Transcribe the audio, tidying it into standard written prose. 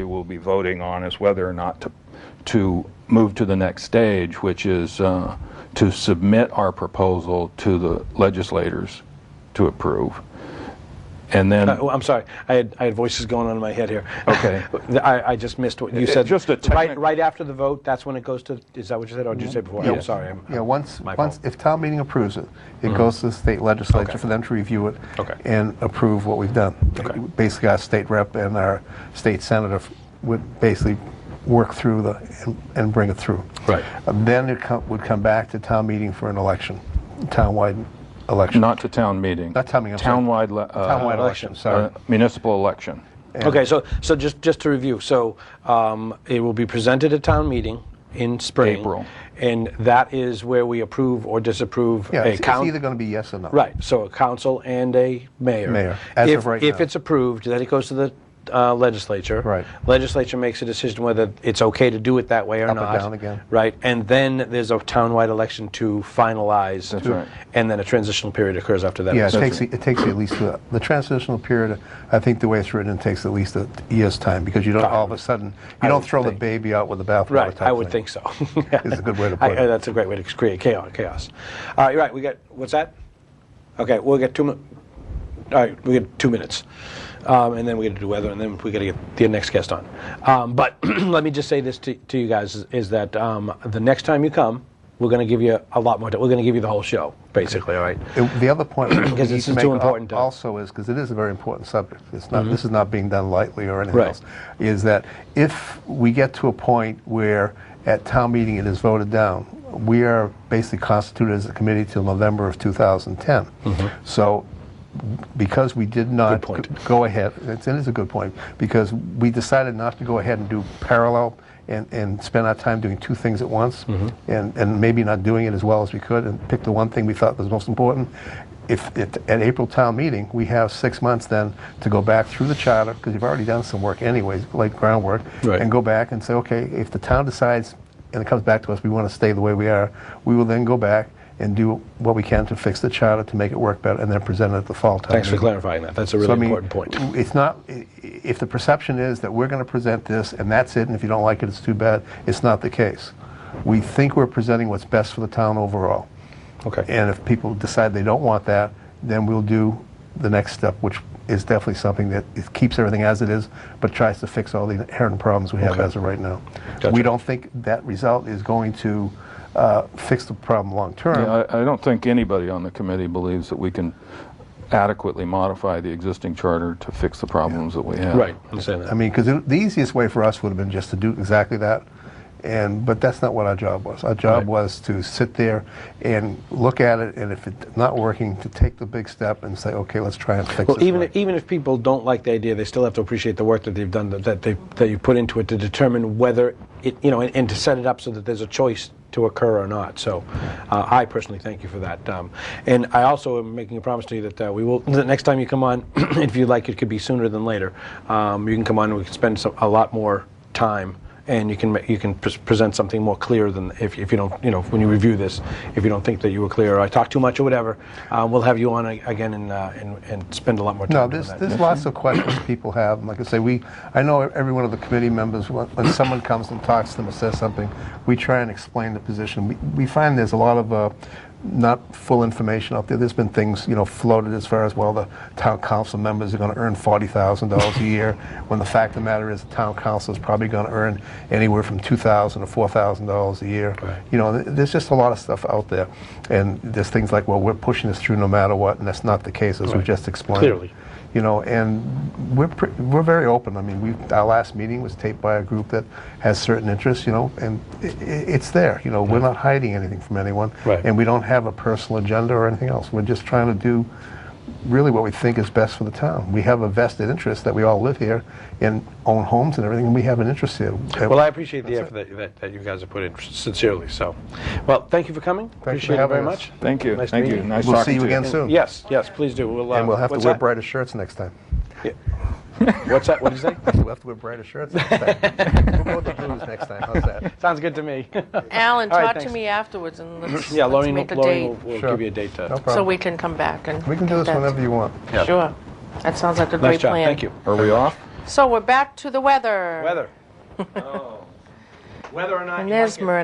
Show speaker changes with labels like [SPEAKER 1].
[SPEAKER 1] we'll be voting on is whether or not to move to the next stage, which is to submit our proposal to the legislators to approve. And then
[SPEAKER 2] I'm sorry, I had voices going on in my head here.
[SPEAKER 1] Okay.
[SPEAKER 2] I just missed what you said.
[SPEAKER 1] Just a
[SPEAKER 2] right after the vote, that's when it goes to, is that what you said, or did you say before?
[SPEAKER 3] Yeah.
[SPEAKER 2] I'm sorry.
[SPEAKER 3] Once if town meeting approves it, it goes to the state legislature for them to review it and approve what we've done. Basically, our state rep and our state senator would basically work through and bring it through.
[SPEAKER 2] Right.
[SPEAKER 3] Then it would come back to town meeting for an election, townwide election.
[SPEAKER 1] not to town meeting.
[SPEAKER 3] Not town meeting.
[SPEAKER 1] Townwide
[SPEAKER 3] election. Sorry.
[SPEAKER 1] Municipal election.
[SPEAKER 2] Okay, so just to review, so it will be presented at town meeting in spring.
[SPEAKER 1] April.
[SPEAKER 2] And that is where we approve or disapprove
[SPEAKER 3] Yeah,
[SPEAKER 2] a
[SPEAKER 3] it's either going to be yes or no.
[SPEAKER 2] Right, so a council and a mayor.
[SPEAKER 3] Mayor, as
[SPEAKER 2] if,
[SPEAKER 3] of right
[SPEAKER 2] if
[SPEAKER 3] now.
[SPEAKER 2] it's approved, then it goes to the legislature.
[SPEAKER 3] Right.
[SPEAKER 2] Legislature makes a decision whether it's okay to do it that way or
[SPEAKER 3] Up or
[SPEAKER 2] not.
[SPEAKER 3] down again.
[SPEAKER 2] Right, and then there's a townwide election to finalize.
[SPEAKER 1] That's right.
[SPEAKER 2] And then a transitional period occurs after that.
[SPEAKER 3] Yeah, it takes at least the transitional period. I think the way it's written takes at least a year's time, because you don't all of a sudden don't throw the baby out with the bathwater.
[SPEAKER 2] Right, I would think so.
[SPEAKER 3] Is a good way to put it.
[SPEAKER 2] That's a great way to create chaos. You're right. We got what's that? Okay, we'll get 2 minutes. All right, we get 2 minutes. And then we got to do weather, and then we got to get the next guest on. But let me just say this to you guys: is that the next time you come, we're going to give you a lot more. We're going to give you the whole show, basically. All right.
[SPEAKER 3] The other point
[SPEAKER 2] because this is too important.
[SPEAKER 3] Also, is because it is a very important subject. It's not. This is not being done lightly or anything else. Is that if we get to a point where at town meeting it is voted down, we are basically constituted as a committee till November of 2010. So, because we did not go ahead, it is a good point, because we decided not to go ahead and do parallel and spend our time doing two things at once, and maybe not doing it as well as we could, and pick the one thing we thought was most important. If at April town meeting, we have 6 months then to go back through the charter, because you've already done some work anyways, like groundwork, and go back and say, okay, if the town decides and it comes back to us, we want to stay the way we are, we will then go back and do what we can to fix the charter to make it work better, and then present it at the fall time.
[SPEAKER 2] Thanks for clarifying that. That's a really important point.
[SPEAKER 3] It's not, if the perception is that we're going to present this and that's it, and if you don't like it, it's too bad, it's not the case. We think we're presenting what's best for the town overall.
[SPEAKER 2] Okay.
[SPEAKER 3] And if people decide they don't want that, then we'll do the next step, which is definitely something that it keeps everything as it is, but tries to fix all the inherent problems we have as of right now. We don't think that result is going to fix the problem long term.
[SPEAKER 1] Yeah, I don't think anybody on the committee believes that we can adequately modify the existing charter to fix the problems that we have.
[SPEAKER 2] Right, I understand that.
[SPEAKER 3] I mean, because the easiest way for us would have been just to do exactly that, but that's not what our job was. Our job was to sit there and look at it, and if it's not working, to take the big step and say, okay, let's try and fix it.
[SPEAKER 2] Well, even if people don't like the idea, they still have to appreciate the work that they've done, that you put into it to determine whether it, and to set it up so that there's a choice to occur or not. So I personally thank you for that. And I also am making a promise to you that we will, the next time you come on, if you'd like, it could be sooner than later. You can come on and we can spend a lot more time, and you can present something more clear than if you don't, when you review this, if you don't think that you were clear or I talked too much or whatever, we'll have you on again and spend a lot more time.
[SPEAKER 3] No, there's lots of questions people have. And like I say, I know every one of the committee members, when someone comes and talks to them or says something, we try and explain the position. We find there's a lot of not full information out there. There's been things, floated as far as, well, the town council members are going to earn $40,000 a year, when the fact of the matter is the town council is probably going to earn anywhere from $2,000 to $4,000 a year. Right. There's just a lot of stuff out there. And there's things like, well, we're pushing this through no matter what, and that's not the case, as we just explained.
[SPEAKER 2] Clearly.
[SPEAKER 3] And we're very open. I mean, our last meeting was taped by a group that has certain interests, and it's there. We're not hiding anything from anyone, and we don't have a personal agenda or anything else. We're just trying to do really what we think is best for the town. We have a vested interest that we all live here and own homes and everything, and we have an interest here.
[SPEAKER 2] Well, I appreciate the effort that you guys have put in, sincerely. So, well, thank you for coming. Appreciate it very much.
[SPEAKER 1] Thank you.
[SPEAKER 2] Nice
[SPEAKER 1] Thank
[SPEAKER 2] to
[SPEAKER 1] you.
[SPEAKER 2] meet
[SPEAKER 1] Nice
[SPEAKER 3] we'll
[SPEAKER 1] talking
[SPEAKER 3] see you
[SPEAKER 1] to
[SPEAKER 3] again soon.
[SPEAKER 2] Yes, please do.
[SPEAKER 3] And we'll have to wear brighter shirts next time.
[SPEAKER 2] Yeah. What's that? What did you say?
[SPEAKER 3] We'll have to wear brighter shirts next time. We'll go with the blues next time. How's that?
[SPEAKER 2] Sounds good to me.
[SPEAKER 4] Alan,
[SPEAKER 2] All right,
[SPEAKER 4] talk
[SPEAKER 2] thanks.
[SPEAKER 4] to me afterwards, and let's
[SPEAKER 2] Lorraine
[SPEAKER 4] make a
[SPEAKER 2] will
[SPEAKER 4] date
[SPEAKER 2] give you a date.
[SPEAKER 3] No problem.
[SPEAKER 4] so we can come back and
[SPEAKER 3] We can do this whenever you want.
[SPEAKER 2] Yeah.
[SPEAKER 4] Sure. That sounds like a
[SPEAKER 2] Nice
[SPEAKER 4] great
[SPEAKER 2] job.
[SPEAKER 4] plan.
[SPEAKER 2] Thank you.
[SPEAKER 1] Are we off?
[SPEAKER 4] So we're back to the weather.
[SPEAKER 2] Weather. Oh. Whether or not
[SPEAKER 4] And
[SPEAKER 2] you
[SPEAKER 4] there's
[SPEAKER 2] like it.
[SPEAKER 4] Myrna.